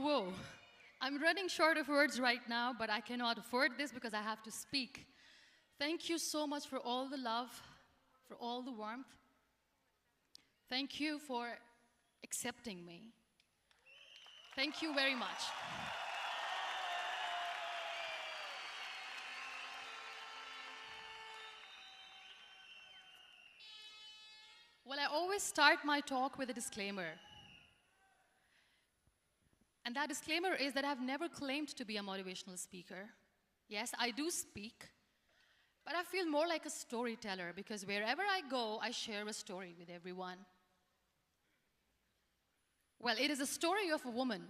Whoa. I'm running short of words right now, but I cannot afford this because I have to speak. Thank you so much for all the love, for all the warmth. Thank you for accepting me. Thank you very much. Well, I always start my talk with a disclaimer. And that disclaimer is that I've never claimed to be a motivational speaker. Yes, I do speak, but I feel more like a storyteller because wherever I go, I share a story with everyone. Well, it is a story of a woman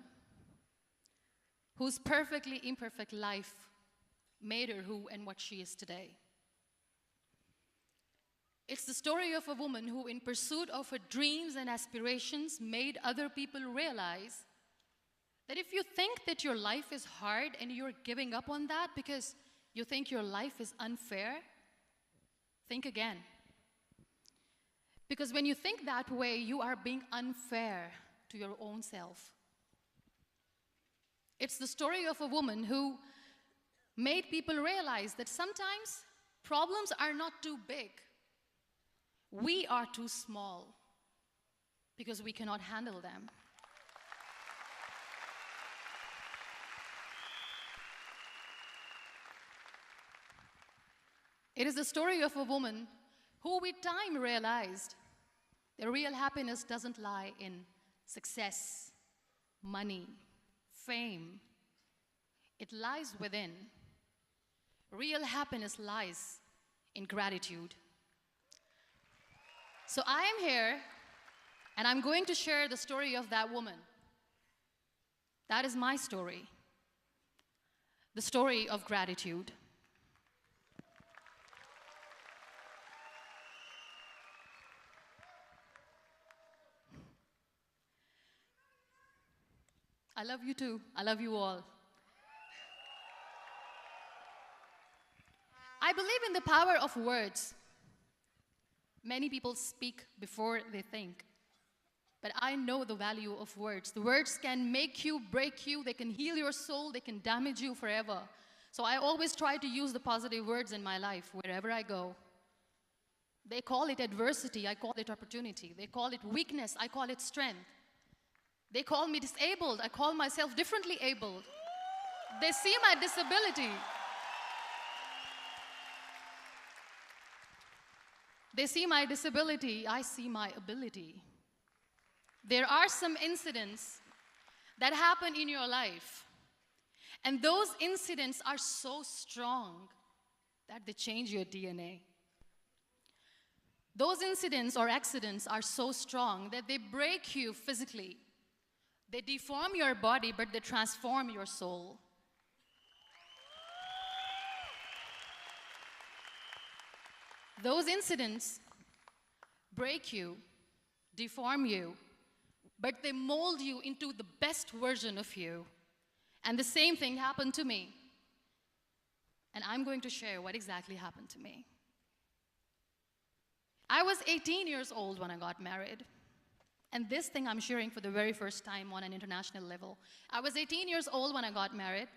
whose perfectly imperfect life made her who and what she is today. It's the story of a woman who, in pursuit of her dreams and aspirations, made other people realize that if you think that your life is hard and you're giving up on that because you think your life is unfair, think again. Because when you think that way, you are being unfair to your own self. It's the story of a woman who made people realize that sometimes problems are not too big. We are too small because we cannot handle them. It is the story of a woman who with time realized that real happiness doesn't lie in success, money, fame. It lies within. Real happiness lies in gratitude. So I am here, and I'm going to share the story of that woman. That is my story. The story of gratitude. I love you too. I love you all. I believe in the power of words. Many people speak before they think. But I know the value of words. The words can make you, break you, they can heal your soul, they can damage you forever. So I always try to use the positive words in my life wherever I go. They call it adversity, I call it opportunity. They call it weakness, I call it strength. They call me disabled, I call myself differently abled. They see my disability. They see my disability, I see my ability. There are some incidents that happen in your life, and those incidents are so strong that they change your DNA. Those incidents or accidents are so strong that they break you physically. They deform your body, but they transform your soul. Those incidents break you, deform you, but they mold you into the best version of you. And the same thing happened to me. And I'm going to share what exactly happened to me. I was 18 years old when I got married. And this thing I'm sharing for the very first time on an international level. I was 18 years old when I got married.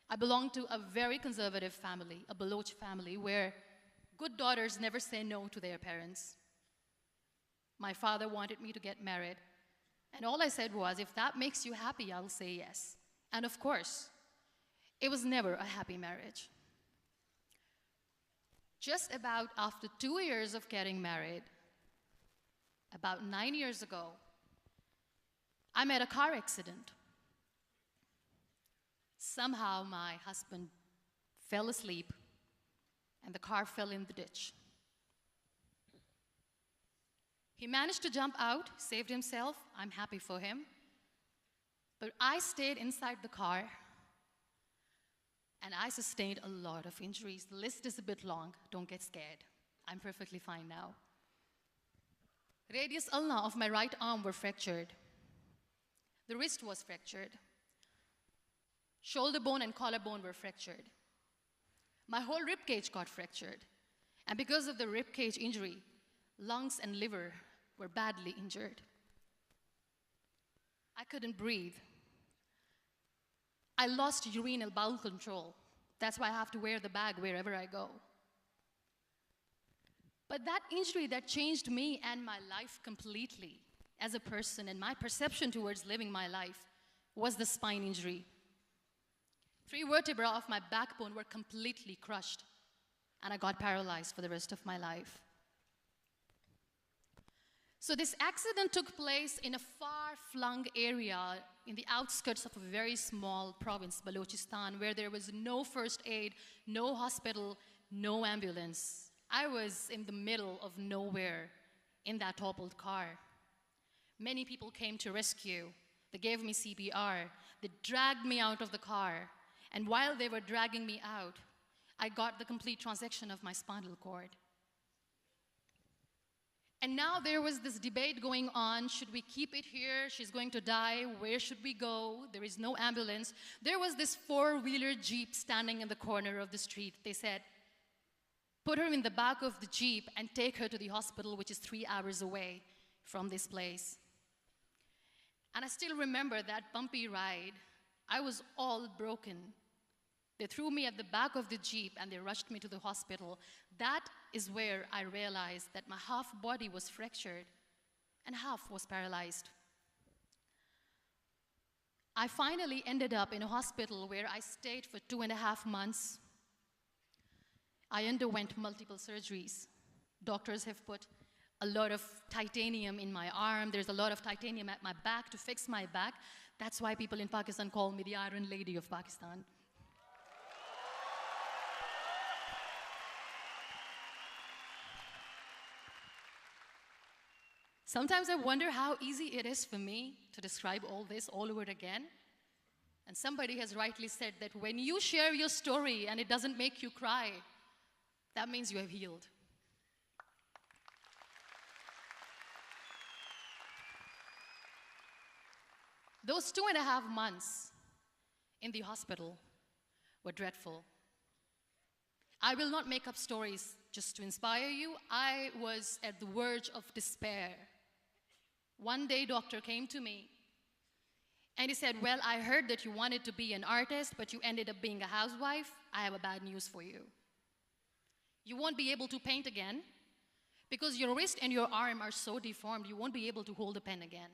I belonged to a very conservative family, a Baloch family, where good daughters never say no to their parents. My father wanted me to get married. And all I said was, if that makes you happy, I'll say yes. And of course, it was never a happy marriage. Just about after 2 years of getting married, about 9 years ago, I met a car accident. Somehow my husband fell asleep and the car fell in the ditch. He managed to jump out, saved himself. I'm happy for him. But I stayed inside the car and I sustained a lot of injuries. The list is a bit long. Don't get scared. I'm perfectly fine now. Radius ulna of my right arm were fractured. The wrist was fractured. Shoulder bone and collarbone were fractured. My whole rib cage got fractured. And because of the rib cage injury, lungs and liver were badly injured. I couldn't breathe. I lost urinary bowel control. That's why I have to wear the bag wherever I go. But that injury that changed me and my life completely as a person and my perception towards living my life was the spine injury. 3 vertebrae of my backbone were completely crushed, and I got paralyzed for the rest of my life. So this accident took place in a far-flung area in the outskirts of a very small province, Balochistan, where there was no first aid, no hospital, no ambulance. I was in the middle of nowhere in that toppled car. Many people came to rescue. They gave me CPR. They dragged me out of the car. And while they were dragging me out, I got the complete transection of my spinal cord. And now there was this debate going on. Should we keep it here? She's going to die. Where should we go? There is no ambulance. There was this 4-wheeler Jeep standing in the corner of the street. They said, put her in the back of the Jeep and take her to the hospital, which is 3 hours away from this place. And I still remember that bumpy ride. I was all broken. They threw me at the back of the Jeep and they rushed me to the hospital. That is where I realized that my half body was fractured and half was paralyzed. I finally ended up in a hospital where I stayed for 2.5 months. I underwent multiple surgeries. Doctors have put a lot of titanium in my arm. There's a lot of titanium at my back to fix my back. That's why people in Pakistan call me the Iron Lady of Pakistan. Sometimes I wonder how easy it is for me to describe all this all over again. And somebody has rightly said that when you share your story and it doesn't make you cry, that means you have healed. Those 2.5 months in the hospital were dreadful. I will not make up stories just to inspire you. I was at the verge of despair. One day, doctor came to me and he said, well, I heard that you wanted to be an artist, but you ended up being a housewife. I have a bad news for you. You won't be able to paint again because your wrist and your arm are so deformed, you won't be able to hold a pen again.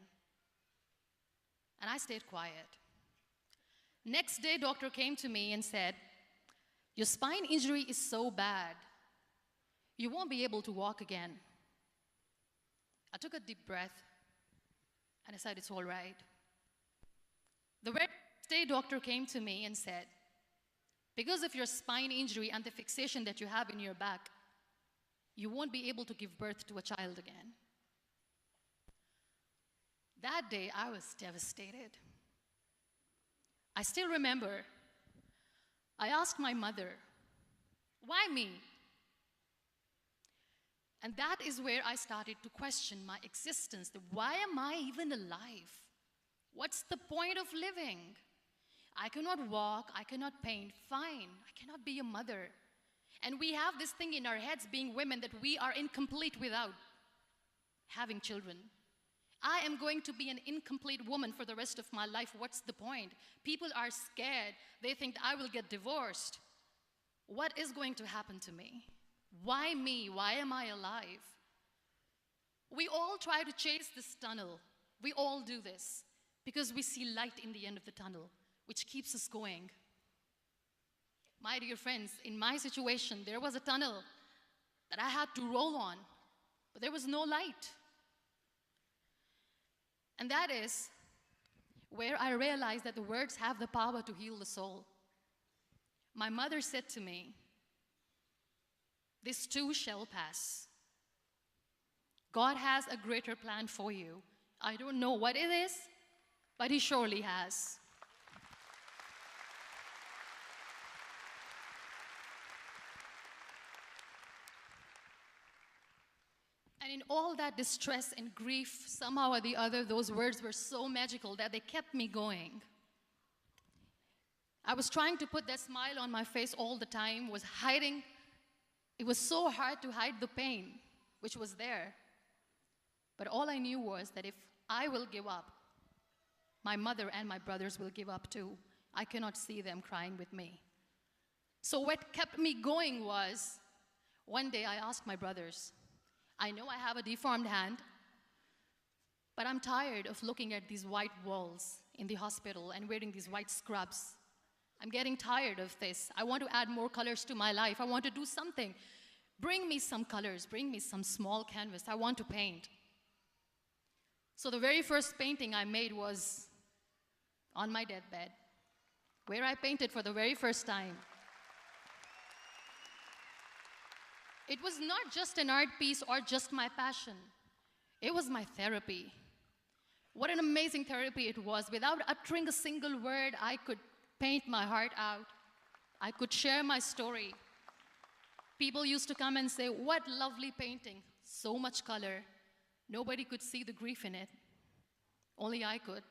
And I stayed quiet. Next day, doctor came to me and said, your spine injury is so bad, you won't be able to walk again. I took a deep breath and I said, it's all right. The very next day, doctor came to me and said, because of your spine injury and the fixation that you have in your back, you won't be able to give birth to a child again. That day, I was devastated. I still remember, I asked my mother, why me? And that is where I started to question my existence. Why am I even alive? What's the point of living? I cannot walk, I cannot paint, fine, I cannot be a mother. And we have this thing in our heads, being women, that we are incomplete without having children. I am going to be an incomplete woman for the rest of my life. What's the point? People are scared. They think I will get divorced. What is going to happen to me? Why me? Why am I alive? We all try to chase this tunnel. We all do this because we see light in the end of the tunnel, which keeps us going. My dear friends, in my situation, there was a tunnel that I had to roll on, but there was no light. And that is where I realized that the words have the power to heal the soul. My mother said to me, this too shall pass. God has a greater plan for you. I don't know what it is, but He surely has. And in all that distress and grief, somehow or the other, those words were so magical that they kept me going. I was trying to put that smile on my face all the time, was hiding. It was so hard to hide the pain, which was there. But all I knew was that if I will give up, my mother and my brothers will give up too. I cannot see them crying with me. So what kept me going was, one day I asked my brothers, I know I have a deformed hand, but I'm tired of looking at these white walls in the hospital and wearing these white scrubs. I'm getting tired of this. I want to add more colors to my life. I want to do something. Bring me some colors. Bring me some small canvas. I want to paint. So the very first painting I made was on my deathbed, where I painted for the very first time. It was not just an art piece or just my passion. It was my therapy. What an amazing therapy it was. Without uttering a single word, I could paint my heart out. I could share my story. People used to come and say, what lovely painting, so much color. Nobody could see the grief in it. Only I could.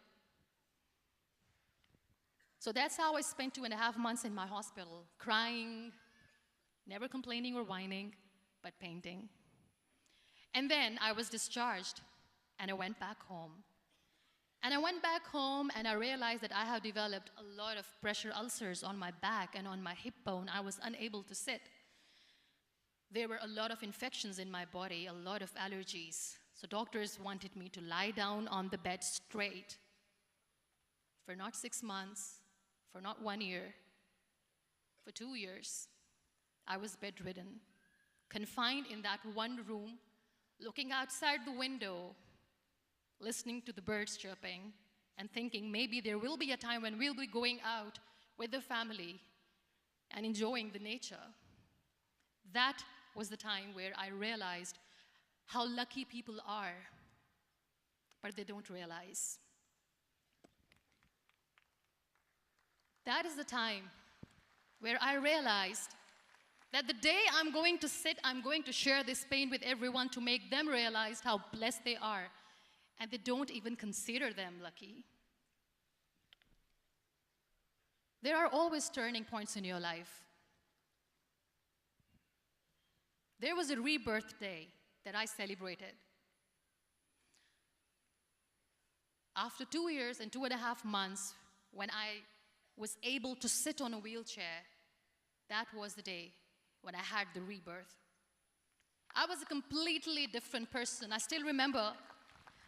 So that's how I spent 2.5 months in my hospital, crying, never complaining or whining, but painting. And then I was discharged, and I went back home. And I went back home, and I realized that I have developed a lot of pressure ulcers on my back and on my hip bone. I was unable to sit. There were a lot of infections in my body, a lot of allergies. So doctors wanted me to lie down on the bed straight for not 6 months, for not 1 year, for 2 years. I was bedridden, confined in that one room, looking outside the window, listening to the birds chirping, and thinking maybe there will be a time when we'll be going out with the family and enjoying the nature. That was the time where I realized how lucky people are, but they don't realize. That is the time where I realized that the day I'm going to sit, I'm going to share this pain with everyone to make them realize how blessed they are, and they don't even consider them lucky. There are always turning points in your life. There was a rebirth day that I celebrated. After 2 years and 2.5 months, when I was able to sit on a wheelchair, that was the day when I had the rebirth. I was a completely different person. I still remember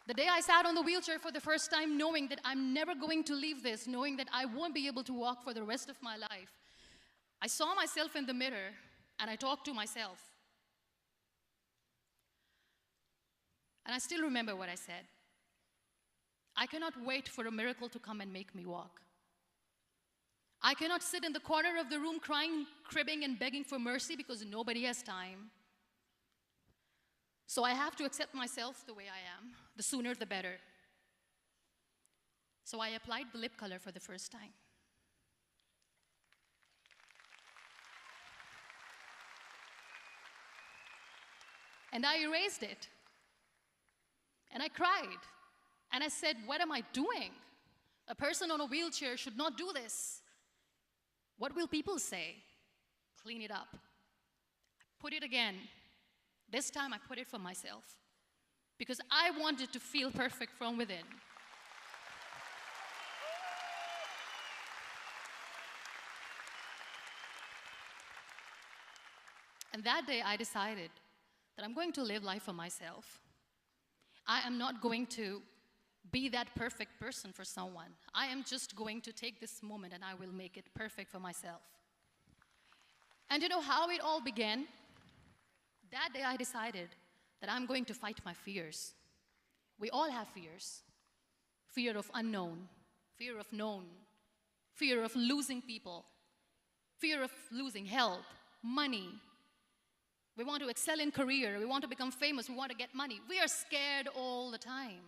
the day I sat on the wheelchair for the first time, knowing that I'm never going to leave this, knowing that I won't be able to walk for the rest of my life. I saw myself in the mirror, and I talked to myself. And I still remember what I said. I cannot wait for a miracle to come and make me walk. I cannot sit in the corner of the room crying, cribbing, and begging for mercy because nobody has time. So I have to accept myself the way I am. The sooner, the better. So I applied the lip color for the first time. And I erased it. And I cried. And I said, what am I doing? A person on a wheelchair should not do this. What will people say? Clean it up. I put it again. This time I put it for myself. Because I wanted to feel perfect from within. And that day I decided that I'm going to live life for myself. I am not going to be that perfect person for someone. I am just going to take this moment and I will make it perfect for myself. And you know how it all began? That day I decided that I'm going to fight my fears. We all have fears. Fear of unknown, fear of known, fear of losing people, fear of losing health, money. We want to excel in career, we want to become famous, we want to get money. We are scared all the time.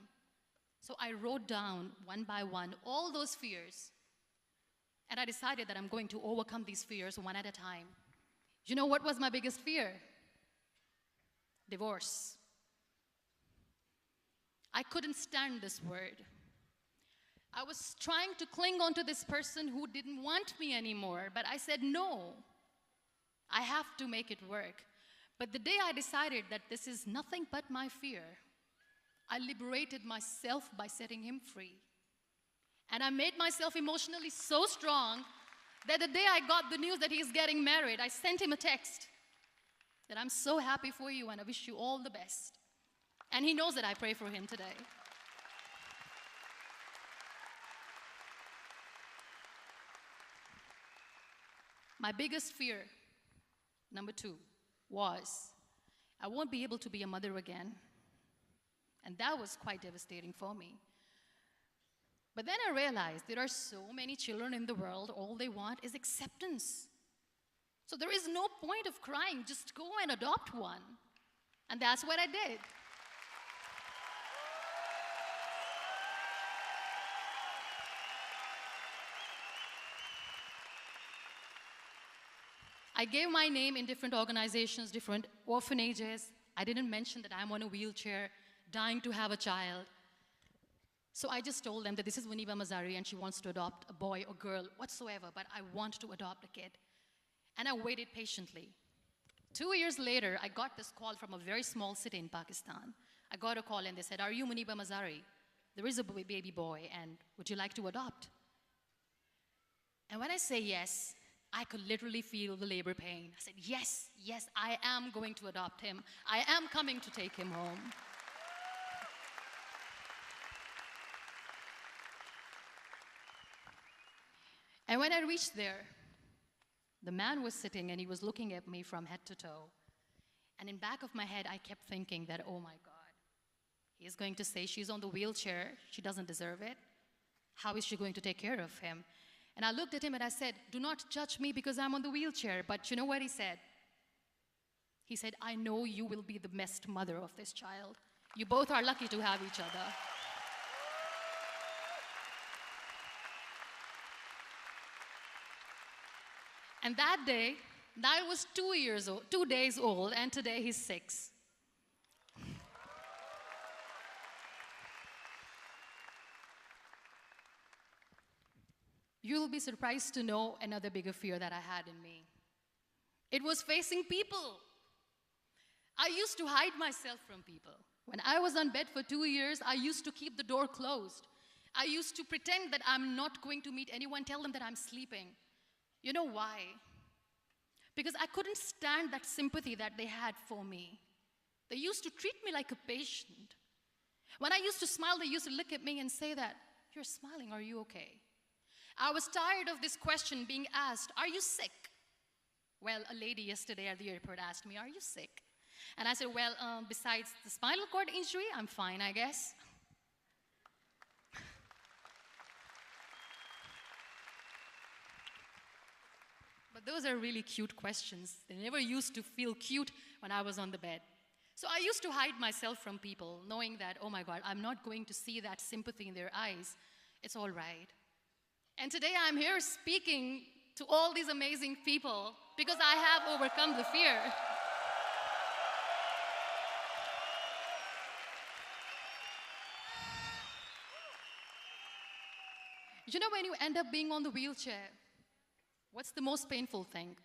So I wrote down one by one all those fears. And I decided that I'm going to overcome these fears one at a time. You know what was my biggest fear? Divorce. I couldn't stand this word. I was trying to cling on to this person who didn't want me anymore, but I said no. I have to make it work. But the day I decided that this is nothing but my fear, I liberated myself by setting him free. And I made myself emotionally so strong that the day I got the news that he's getting married, I sent him a text that I'm so happy for you and I wish you all the best. And he knows that I pray for him today. My biggest fear, number 2, was I won't be able to be a mother again. And that was quite devastating for me. But then I realized there are so many children in the world, all they want is acceptance. So there is no point of crying, just go and adopt one. And that's what I did. I gave my name in different organizations, different orphanages. I didn't mention that I'm on a wheelchair, dying to have a child. So I just told them that this is Muniba Mazari and she wants to adopt a boy or girl, whatsoever, but I want to adopt a kid. And I waited patiently. 2 years later, I got this call from a very small city in Pakistan. I got a call and they said, "Are you Muniba Mazari? There is a baby boy and would you like to adopt?" And when I say yes, I could literally feel the labor pain. I said, yes, yes, I am going to adopt him. I am coming to take him home. And when I reached there, the man was sitting and he was looking at me from head to toe. And in back of my head, I kept thinking that, oh my God, he is going to say she's on the wheelchair, she doesn't deserve it. How is she going to take care of him? And I looked at him and I said, do not judge me because I'm on the wheelchair. But you know what he said? He said, I know you will be the best mother of this child. You both are lucky to have each other. And that day, I was 2 days old, and today he's 6. You'll be surprised to know another bigger fear that I had in me. It was facing people. I used to hide myself from people. When I was on bed for 2 years, I used to keep the door closed. I used to pretend that I'm not going to meet anyone, tell them that I'm sleeping. You know why? Because I couldn't stand that sympathy that they had for me. They used to treat me like a patient. When I used to smile, they used to look at me and say that, you're smiling, are you okay? I was tired of this question being asked, are you sick? Well, a lady yesterday at the airport asked me, are you sick? And I said, well, besides the spinal cord injury, I'm fine, I guess. But those are really cute questions. They never used to feel cute when I was on the bed. So I used to hide myself from people, knowing that, oh my God, I'm not going to see that sympathy in their eyes. It's all right. And today I'm here speaking to all these amazing people because I have overcome the fear. You know, when you end up being on the wheelchair, what's the most painful thing?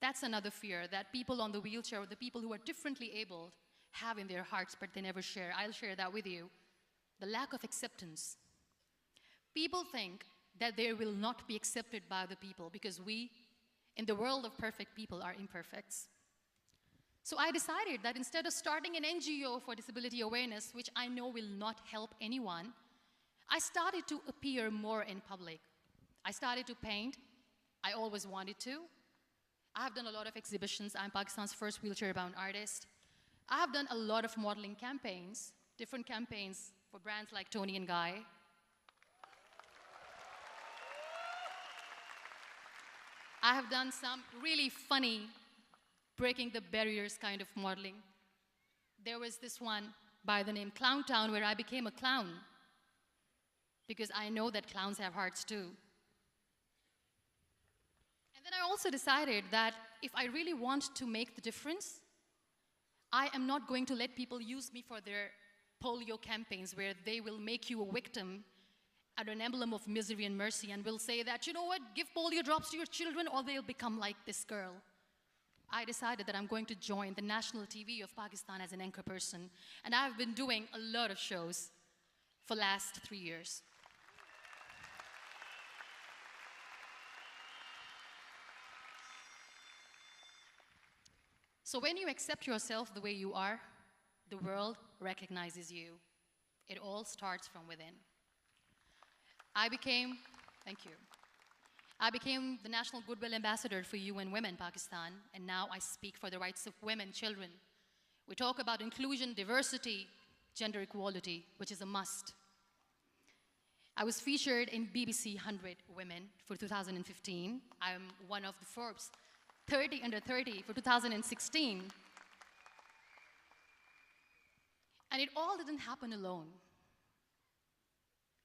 That's another fear that people on the wheelchair or the people who are differently abled have in their hearts, but they never share. I'll share that with you. The lack of acceptance. People think that they will not be accepted by the people because we, in the world of perfect people, are imperfects. So I decided that instead of starting an NGO for disability awareness, which I know will not help anyone, I started to appear more in public. I started to paint. I always wanted to. I have done a lot of exhibitions. I'm Pakistan's first wheelchair-bound artist. I have done a lot of modeling campaigns, different campaigns for brands like Tony and Guy. I have done some really funny, breaking the barriers kind of modeling. There was this one by the name Clown Town where I became a clown because I know that clowns have hearts too. And then I also decided that if I really want to make the difference, I am not going to let people use me for their polio campaigns where they will make you a victim and an emblem of misery and mercy and will say that, you know what, give polio drops to your children or they'll become like this girl. I decided that I'm going to join the national TV of Pakistan as an anchor person, and I've been doing a lot of shows for the last 3 years. So when you accept yourself the way you are, the world recognizes you. It all starts from within. Thank you. I became the National Goodwill Ambassador for UN Women Pakistan, and now I speak for the rights of women, children. We talk about inclusion, diversity, gender equality, which is a must. I was featured in BBC 100 Women for 2015. I'm one of the Forbes 30 under 30 for 2016. And it all didn't happen alone.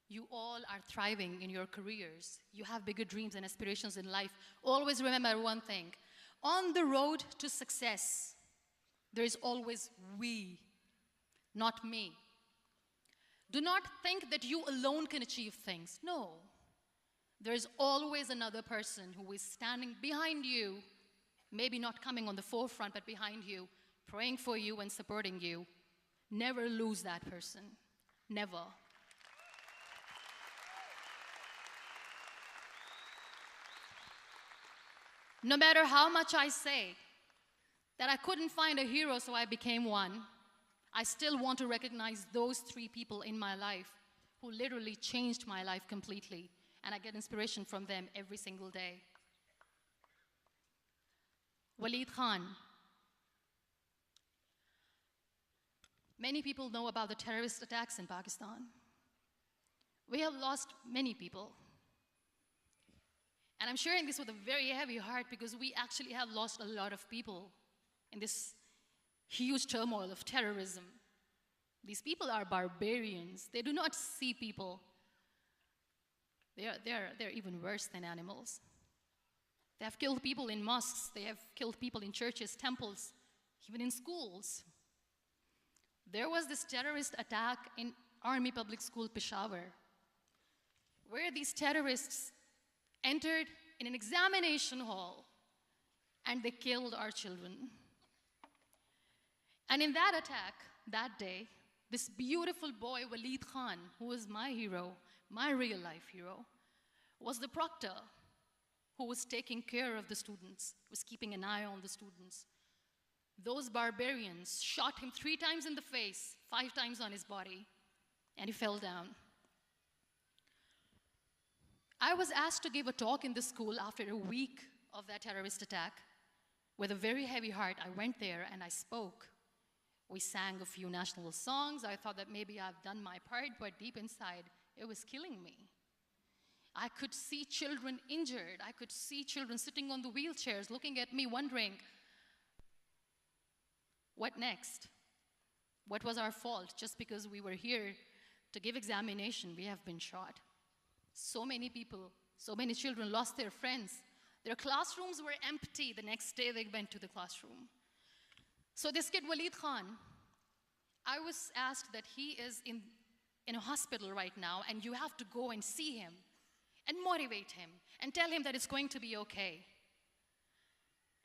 You all are thriving in your careers. You have bigger dreams and aspirations in life. Always remember one thing. On the road to success, there is always we, not me. Do not think that you alone can achieve things. No. There is always another person who is standing behind you, maybe not coming on the forefront, but behind you, praying for you and supporting you. Never lose that person. Never. No matter how much I say that I couldn't find a hero, so I became one, I still want to recognize those 3 people in my life who literally changed my life completely, and I get inspiration from them every single day. Waleed Khan. Many people know about the terrorist attacks in Pakistan. We have lost many people. And I'm sharing this with a very heavy heart because we actually have lost a lot of people in this huge turmoil of terrorism. These people are barbarians. They do not see people. They're even worse than animals. They have killed people in mosques. They have killed people in churches, temples, even in schools. There was this terrorist attack in Army Public School, Peshawar, where these terrorists entered in an examination hall and they killed our children. And in that attack, that day, this beautiful boy, Waleed Khan, who was my hero, my real life hero, was the proctor who was taking care of the students, was keeping an eye on the students. Those barbarians shot him 3 times in the face, 5 times on his body, and he fell down. I was asked to give a talk in the school after a week of that terrorist attack. With a very heavy heart, I went there and I spoke. We sang a few national songs. I thought that maybe I've done my part, but deep inside, it was killing me. I could see children injured. I could see children sitting on the wheelchairs, looking at me, wondering, what next? What was our fault? Just because we were here to give examination, we have been shot. So many people, so many children lost their friends. Their classrooms were empty. The next day they went to the classroom. So this kid, Waleed Khan, I was asked that he is in a hospital right now, and you have to go and see him and motivate him and tell him that it's going to be okay.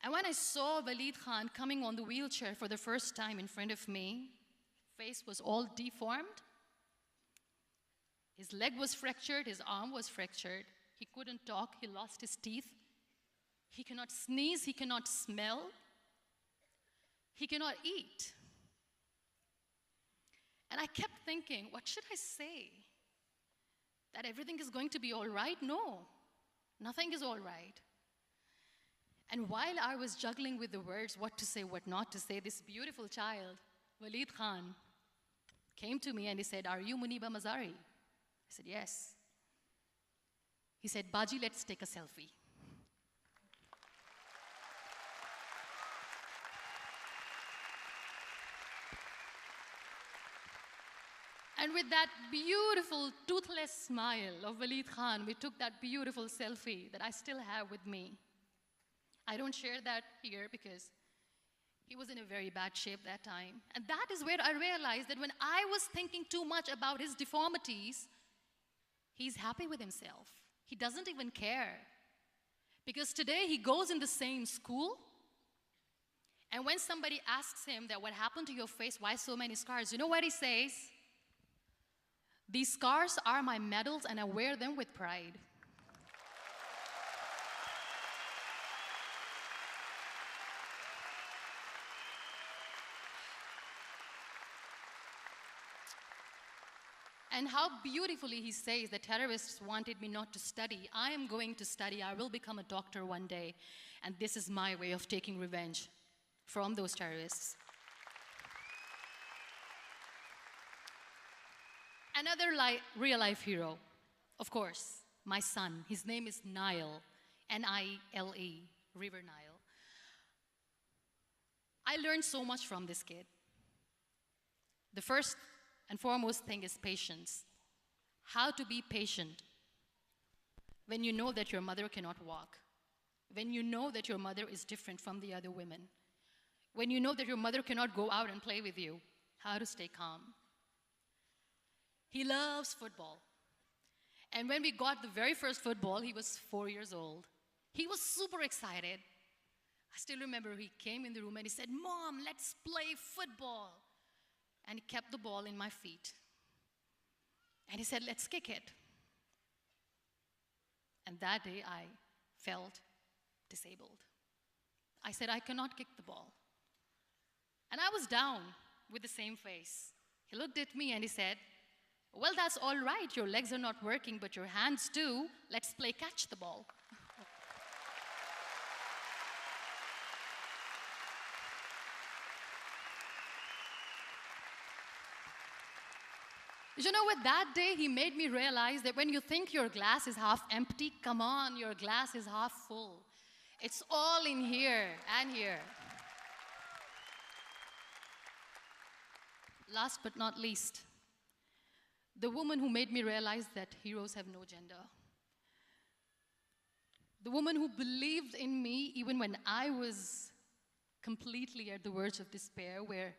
And when I saw Waleed Khan coming on the wheelchair for the first time in front of me, face was all deformed. His leg was fractured, his arm was fractured. He couldn't talk, he lost his teeth. He cannot sneeze, he cannot smell. He cannot eat. And I kept thinking, what should I say? That everything is going to be all right? No, nothing is all right. And while I was juggling with the words, what to say, what not to say, this beautiful child, Waleed Khan, came to me and he said, "Are you Muniba Mazari?" I said, "Yes." He said, "Baji, let's take a selfie." And with that beautiful, toothless smile of Waleed Khan, we took that beautiful selfie that I still have with me. I don't share that here because he was in a very bad shape that time. And that is where I realized that when I was thinking too much about his deformities, he's happy with himself. He doesn't even care. Because today he goes in the same school, and when somebody asks him that what happened to your face, why so many scars, you know what he says? "These scars are my medals and I wear them with pride." And how beautifully he says the terrorists wanted me not to study. I am going to study. I will become a doctor one day. And this is my way of taking revenge from those terrorists. Another real-life hero, of course, my son. His name is Nile, N-I-L-E, River Nile. I learned so much from this kid. The first and foremost thing is patience. How to be patient when you know that your mother cannot walk, when you know that your mother is different from the other women, when you know that your mother cannot go out and play with you, how to stay calm. He loves football. And when we got the very first football, he was 4 years old. He was super excited. I still remember he came in the room and he said, "Mom, let's play football." And he kept the ball in my feet. And he said, "Let's kick it." And that day I felt disabled. I said, "I cannot kick the ball." And I was down with the same face. He looked at me and he said, "Well, that's all right. Your legs are not working, but your hands do. Let's play catch the ball." You know what? That day he made me realize that when you think your glass is half empty, come on, your glass is half full. It's all in here and here. Last but not least, the woman who made me realize that heroes have no gender. The woman who believed in me even when I was completely at the verge of despair, where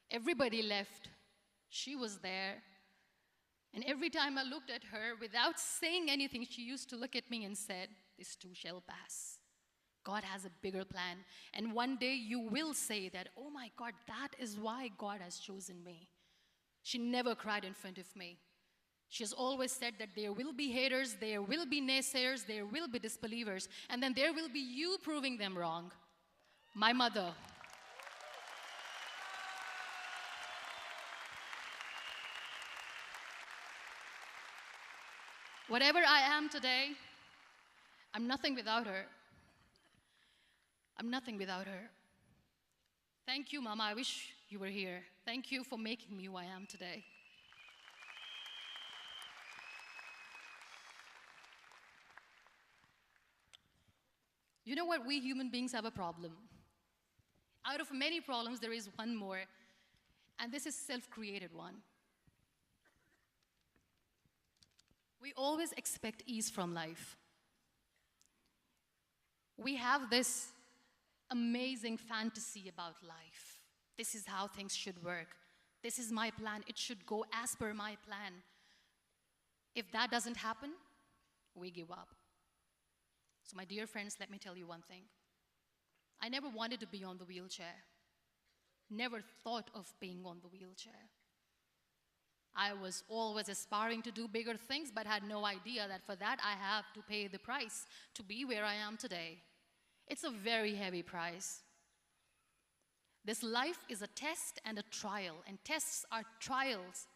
everybody left, she was there. And every time I looked at her, without saying anything, she used to look at me and said, "This too shall pass. God has a bigger plan. And one day you will say that, 'Oh my God, that is why God has chosen me.'" She never cried in front of me. She has always said that there will be haters, there will be naysayers, there will be disbelievers, and then there will be you proving them wrong. My mother. Whatever I am today, I'm nothing without her. I'm nothing without her. Thank you, Mama. I wish you were here. Thank you for making me who I am today. You know what? We human beings have a problem. Out of many problems, there is one more, and this is self-created one. We always expect ease from life. We have this amazing fantasy about life. This is how things should work. This is my plan. It should go as per my plan. If that doesn't happen, we give up. So my dear friends, let me tell you one thing. I never wanted to be on the wheelchair. Never thought of being on the wheelchair. I was always aspiring to do bigger things, but had no idea that for that I have to pay the price to be where I am today. It's a very heavy price. This life is a test and a trial, and tests are trials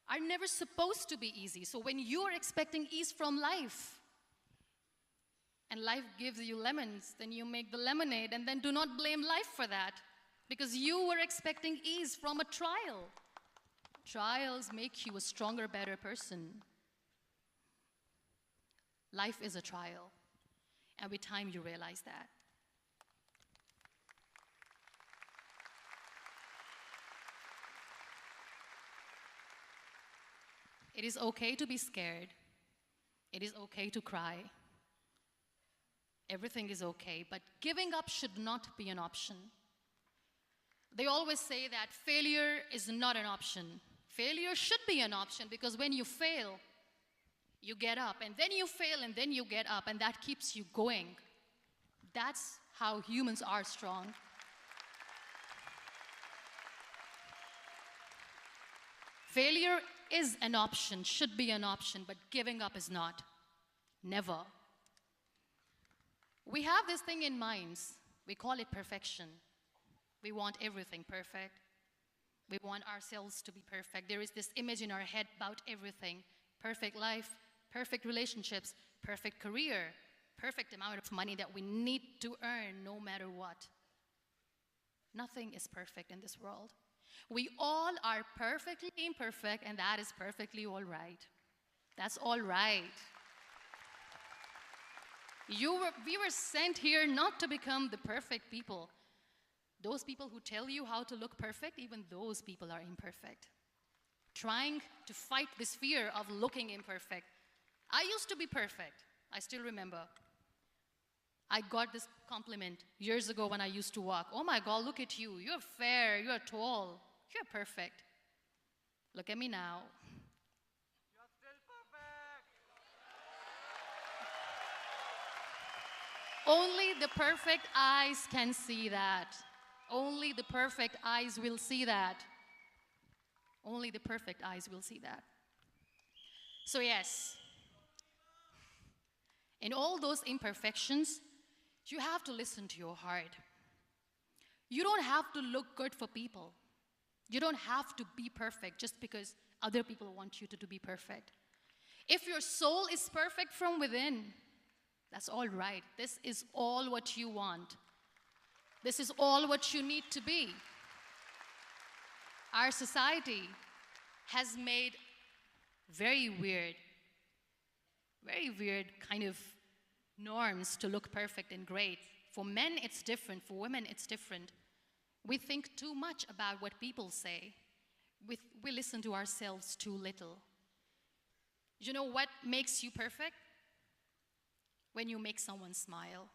are never supposed to be easy. So when you're expecting ease from life, and life gives you lemons, then you make the lemonade, and then do not blame life for that, because you were expecting ease from a trial. Trials make you a stronger, better person. Life is a trial, and with time you realize that. It is okay to be scared. It is okay to cry. Everything is okay, but giving up should not be an option. They always say that failure is not an option. Failure should be an option, because when you fail, you get up, and then you fail, and then you get up, and that keeps you going. That's how humans are strong. Failure is an option, should be an option, but giving up is not. Never. We have this thing in minds. We call it perfection. We want everything perfect. We want ourselves to be perfect. There is this image in our head about everything. Perfect life, perfect relationships, perfect career, perfect amount of money that we need to earn no matter what. Nothing is perfect in this world. We all are perfectly imperfect, and that is perfectly all right. That's all right. We were sent here not to become the perfect people. Those people who tell you how to look perfect, even those people are imperfect. Trying to fight this fear of looking imperfect. I used to be perfect. I still remember. I got this compliment years ago when I used to walk. Oh my God, look at you. You're fair, you're tall, you're perfect. Look at me now. You're still perfect. Only the perfect eyes can see that. Only the perfect eyes will see that. Only the perfect eyes will see that. So yes, in all those imperfections, you have to listen to your heart. You don't have to look good for people. You don't have to be perfect just because other people want you to be perfect. If your soul is perfect from within, that's all right. This is all what you want. This is all what you need to be. Our society has made very weird kind of norms to look perfect and great. For men, it's different. For women, it's different. We think too much about what people say. We listen to ourselves too little. You know what makes you perfect? When you make someone smile.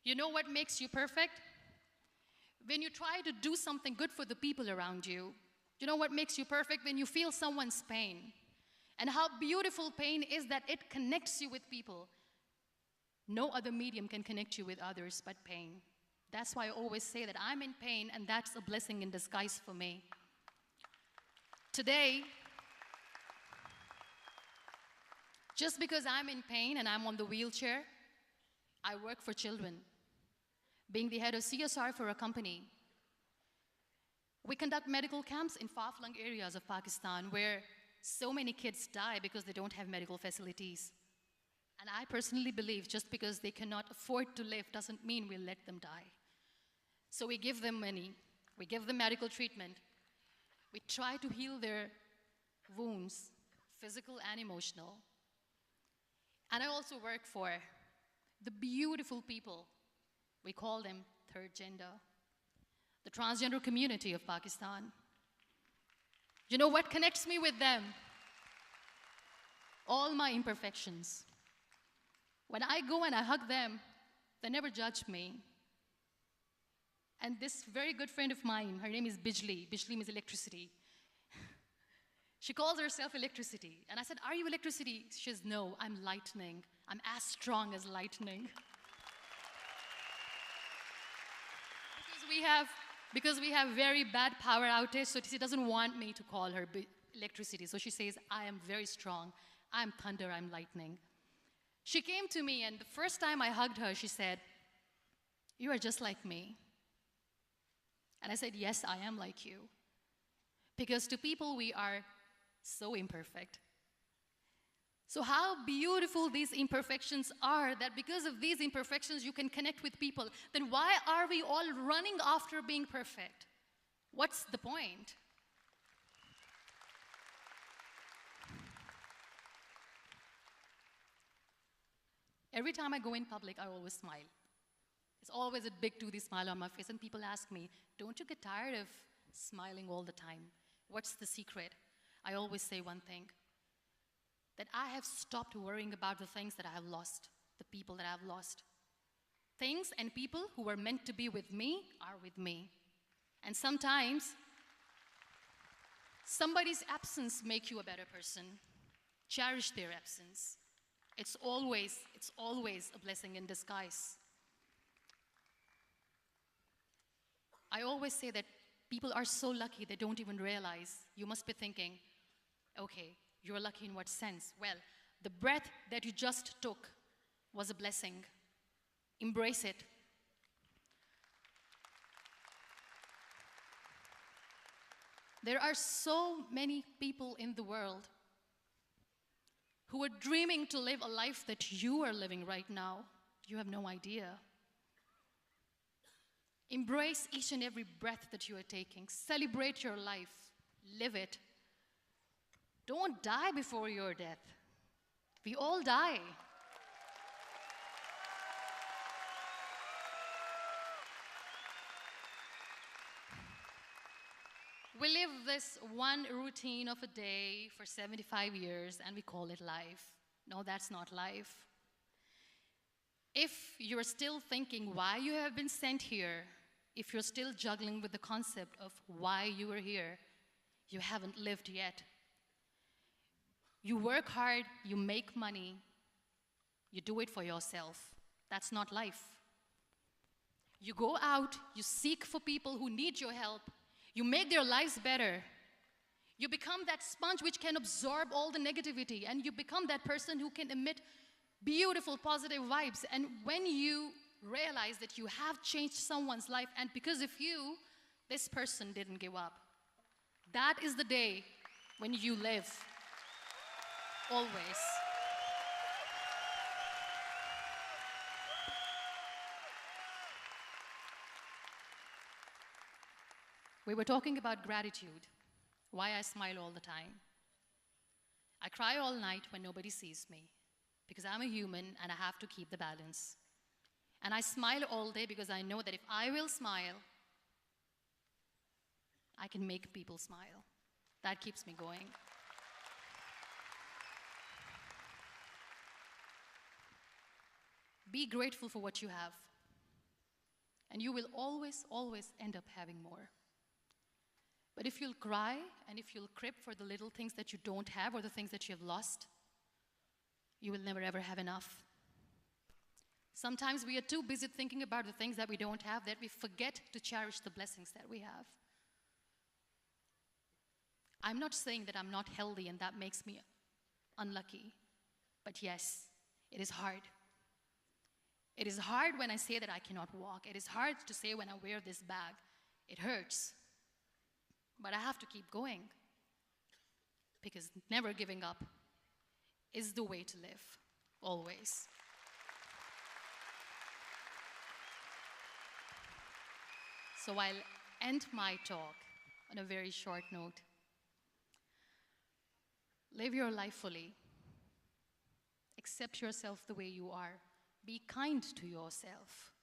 You know what makes you perfect? When you try to do something good for the people around you. You know what makes you perfect? When you feel someone's pain. And how beautiful pain is that it connects you with people. No other medium can connect you with others but pain. That's why I always say that I'm in pain, and that's a blessing in disguise for me. Today, just because I'm in pain and I'm on the wheelchair, I work for children. Being the head of CSR for a company, we conduct medical camps in far-flung areas of Pakistan where so many kids die because they don't have medical facilities. And I personally believe just because they cannot afford to live doesn't mean we'll let them die. So we give them money, we give them medical treatment, we try to heal their wounds, physical and emotional. And I also work for the beautiful people, we call them third gender, the transgender community of Pakistan. You know what connects me with them? All my imperfections. When I go and I hug them, they never judge me. And this very good friend of mine, her name is Bijli. Bijli means electricity. She calls herself electricity. And I said, are you electricity? She says, no, I'm lightning. I'm as strong as lightning. Because we have very bad power outage, so she doesn't want me to call her electricity. So she says, I am very strong. I'm thunder, I'm lightning. She came to me, and the first time I hugged her, she said, you are just like me. And I said, yes, I am like you. Because to people, we are so imperfect. So how beautiful these imperfections are, that because of these imperfections, you can connect with people. Then why are we all running after being perfect? What's the point? Every time I go in public, I always smile. It's always a big toothy smile on my face, and people ask me, don't you get tired of smiling all the time? What's the secret? I always say one thing, that I have stopped worrying about the things that I have lost, the people that I have lost. Things and people who were meant to be with me are with me. And sometimes, somebody's absence makes you a better person. Cherish their absence. It's always a blessing in disguise. I always say that people are so lucky they don't even realize. You must be thinking, okay, you're lucky in what sense? Well, the breath that you just took was a blessing. Embrace it. There are so many people in the world who are dreaming to live a life that you are living right now. You have no idea. Embrace each and every breath that you are taking. Celebrate your life. Live it. Don't die before your death. We all die. We live this one routine of a day for 75 years and we call it life. No, that's not life. If you're still thinking why you have been sent here, if you're still juggling with the concept of why you are here, you haven't lived yet. You work hard, you make money, you do it for yourself. That's not life. You go out, you seek for people who need your help, you make their lives better. You become that sponge which can absorb all the negativity, and you become that person who can emit beautiful, positive vibes. And when you realize that you have changed someone's life, and because of you, this person didn't give up, that is the day when you live. Always. We were talking about gratitude, why I smile all the time. I cry all night when nobody sees me, because I'm a human and I have to keep the balance. And I smile all day because I know that if I will smile, I can make people smile. That keeps me going. Be grateful for what you have, and you will always, always end up having more. But if you'll cry and if you'll crib for the little things that you don't have or the things that you have lost, you will never ever have enough. Sometimes we are too busy thinking about the things that we don't have that we forget to cherish the blessings that we have. I'm not saying that I'm not healthy and that makes me unlucky, but yes, it is hard. It is hard when I say that I cannot walk. It is hard to say when I wear this bag. It hurts. But I have to keep going, because never giving up is the way to live, always. So I'll end my talk on a very short note. Live your life fully. Accept yourself the way you are. Be kind to yourself.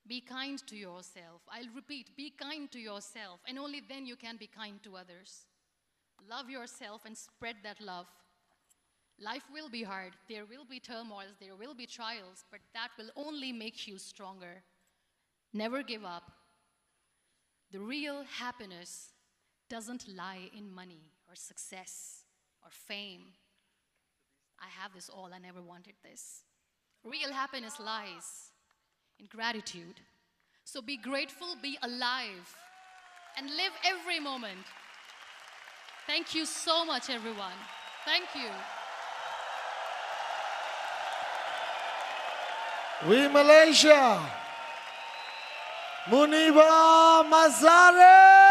Be kind to yourself. I'll repeat, be kind to yourself, and only then you can be kind to others. Love yourself and spread that love. Life will be hard. There will be turmoils. There will be trials, but that will only make you stronger. Never give up. The real happiness doesn't lie in money or success or fame. I have this all. I never wanted this. Real happiness lies in gratitude. So be grateful, be alive, and live every moment. Thank you so much, everyone. Thank you. We Malaysia. Muniba Mazari.